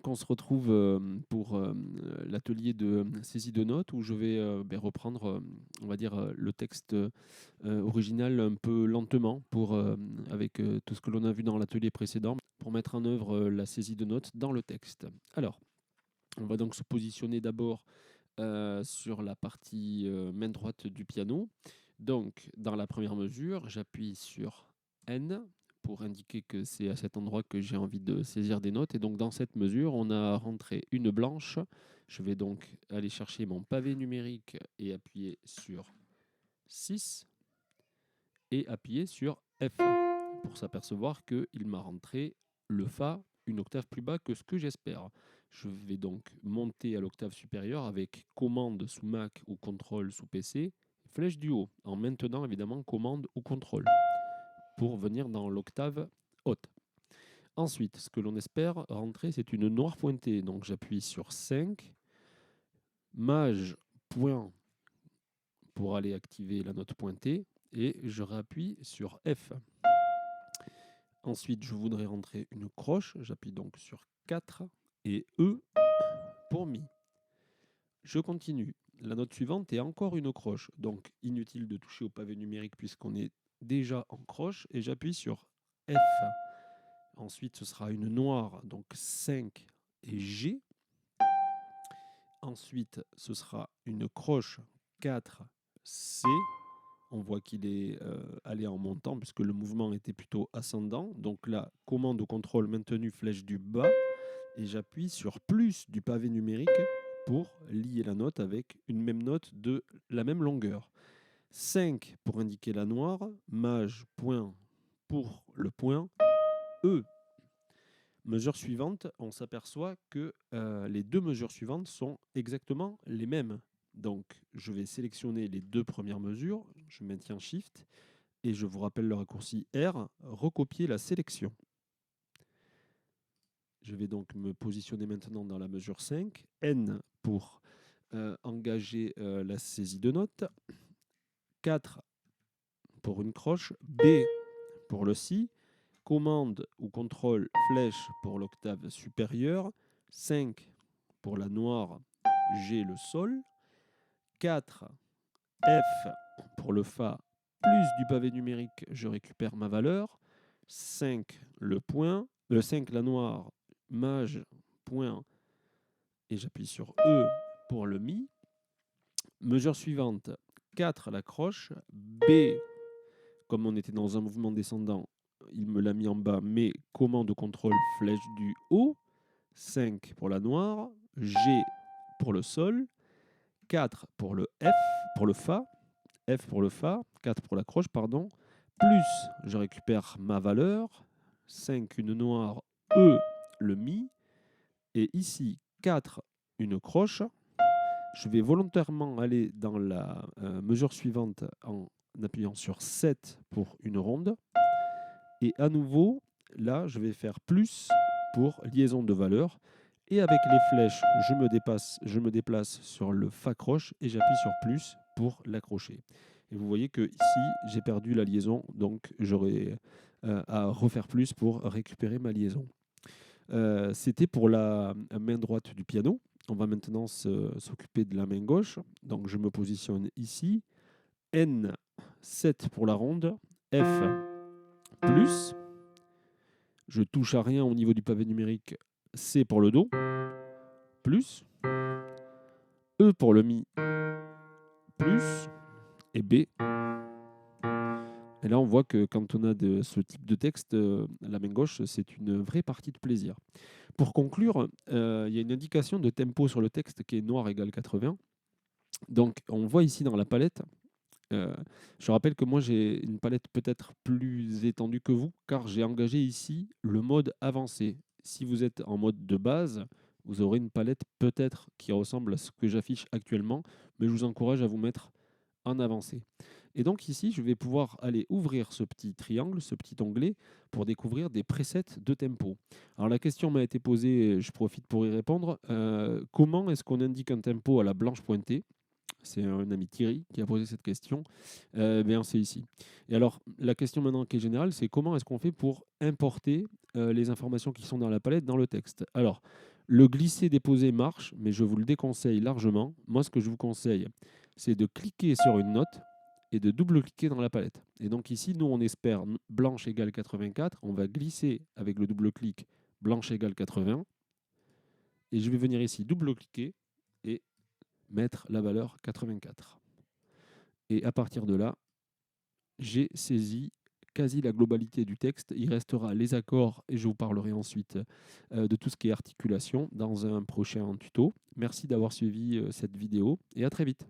donc on se retrouve pour l'atelier de saisie de notes où je vais reprendre, on va dire, le texte original un peu lentement avec tout ce que l'on a vu dans l'atelier précédent pour mettre en œuvre la saisie de notes dans le texte. Alors, on va donc se positionner d'abord sur la partie main droite du piano. Donc, dans la première mesure, j'appuie sur N pour indiquer que c'est à cet endroit que j'ai envie de saisir des notes. Et donc, dans cette mesure, on a rentré une blanche. Je vais donc aller chercher mon pavé numérique et appuyer sur 6 et appuyer sur F pour s'apercevoir qu'il m'a rentré le Fa une octave plus bas que ce que j'espère. Je vais donc monter à l'octave supérieure avec commande sous Mac ou contrôle sous PC, flèche du haut, en maintenant évidemment commande ou contrôle pour venir dans l'octave haute. Ensuite, ce que l'on espère rentrer, c'est une noire pointée. Donc j'appuie sur 5, Maj point pour aller activer la note pointée et je réappuie sur F. Ensuite, je voudrais rentrer une croche. J'appuie donc sur 4 et E pour Mi. Je continue. La note suivante est encore une croche. Donc, inutile de toucher au pavé numérique puisqu'on est déjà en croche. Et j'appuie sur F. Ensuite, ce sera une noire, donc 5 et G. Ensuite, ce sera une croche 4 C. On voit qu'il est allé en montant puisque le mouvement était plutôt ascendant. Donc là, commande ou contrôle maintenu, flèche du bas. Et j'appuie sur plus du pavé numérique pour lier la note avec une même note de la même longueur. 5 pour indiquer la noire, Maj point pour le point, E. Mesure suivante, on s'aperçoit que les deux mesures suivantes sont exactement les mêmes. Donc, je vais sélectionner les deux premières mesures, je maintiens Shift, et je vous rappelle le raccourci R, recopier la sélection. Je vais donc me positionner maintenant dans la mesure 5, N pour engager la saisie de notes, 4 pour une croche, B pour le Si, commande ou contrôle flèche pour l'octave supérieure, 5 pour la noire, G le sol, 4 F pour le Fa plus du pavé numérique, je récupère ma valeur, 5 le point, le 5 la noire, Maj point et j'appuie sur E pour le Mi. Mesure suivante, 4 la croche, B, comme on était dans un mouvement descendant, il me l'a mis en bas, mais commande contrôle flèche du haut, 5 pour la noire, G pour le sol, 4 pour le F, pour le Fa, F pour le Fa, 4 pour la croche, pardon, plus je récupère ma valeur, 5 une noire, E le Mi, et ici 4 une croche. Je vais volontairement aller dans la mesure suivante en appuyant sur 7 pour une ronde. Et à nouveau, là, je vais faire plus pour liaison de valeurs. Et avec les flèches, je me déplace sur le Fa croche et j'appuie sur plus pour l'accrocher. Et vous voyez que ici, j'ai perdu la liaison, donc j'aurai à refaire plus pour récupérer ma liaison. C'était pour la main droite du piano. On va maintenant s'occuper de la main gauche. Donc je me positionne ici. N, 7 pour la ronde. F, plus. Je touche à rien au niveau du pavé numérique. C pour le Do, plus. E pour le Mi, plus. Et B. Et là, on voit que quand on a ce type de texte, la main gauche, c'est une vraie partie de plaisir. Pour conclure, il y a une indication de tempo sur le texte qui est noir égale 80. Donc, on voit ici dans la palette, je rappelle que moi j'ai une palette peut-être plus étendue que vous, car j'ai engagé ici le mode avancé. Si vous êtes en mode de base, vous aurez une palette peut-être qui ressemble à ce que j'affiche actuellement, mais je vous encourage à vous mettre en avancé. Et donc ici, je vais pouvoir aller ouvrir ce petit triangle, ce petit onglet, pour découvrir des presets de tempo. Alors la question m'a été posée, je profite pour y répondre. Comment est-ce qu'on indique un tempo à la blanche pointée? C'est un ami Thierry qui a posé cette question. C'est ici. Et alors, la question maintenant qui est générale, c'est comment est-ce qu'on fait pour importer les informations qui sont dans la palette dans le texte? Alors, Le glisser-déposer marche, mais je vous le déconseille largement. Moi, ce que je vous conseille, c'est de cliquer sur une note et de double-cliquer dans la palette. Et donc ici, nous, on espère blanche égale 84. On va glisser avec le double-clic blanche égale 80. Et je vais venir ici double-cliquer et mettre la valeur 84. Et à partir de là, j'ai saisi quasi la globalité du texte. Il restera les accords et je vous parlerai ensuite de tout ce qui est articulation dans un prochain tuto. Merci d'avoir suivi cette vidéo et à très vite.